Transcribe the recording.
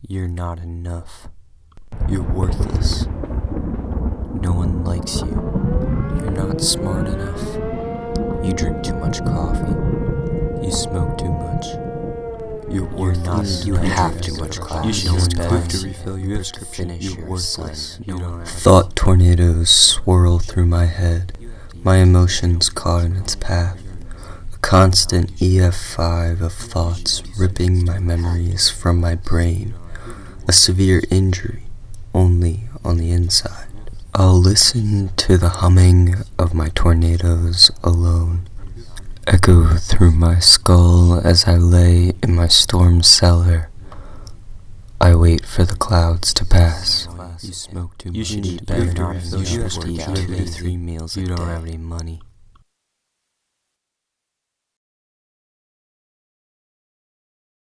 You're not enough. You're worthless. No one likes you. You're not smart enough. You drink too much coffee. You smoke too much. You're worthless. You have too much coffee. You should have to refill your prescription. You're worthless. Thought tornadoes swirl through my head, my emotions caught in its path. A constant EF5 of thoughts ripping my memories from my brain. A severe injury, only on the inside. I'll listen to the humming of my tornadoes alone, echo through my skull as I lay in my storm cellar. I wait for the clouds to pass. You smoke too much. You should eat better. You have to eat 2 to 3 meals a day. You don't have any money.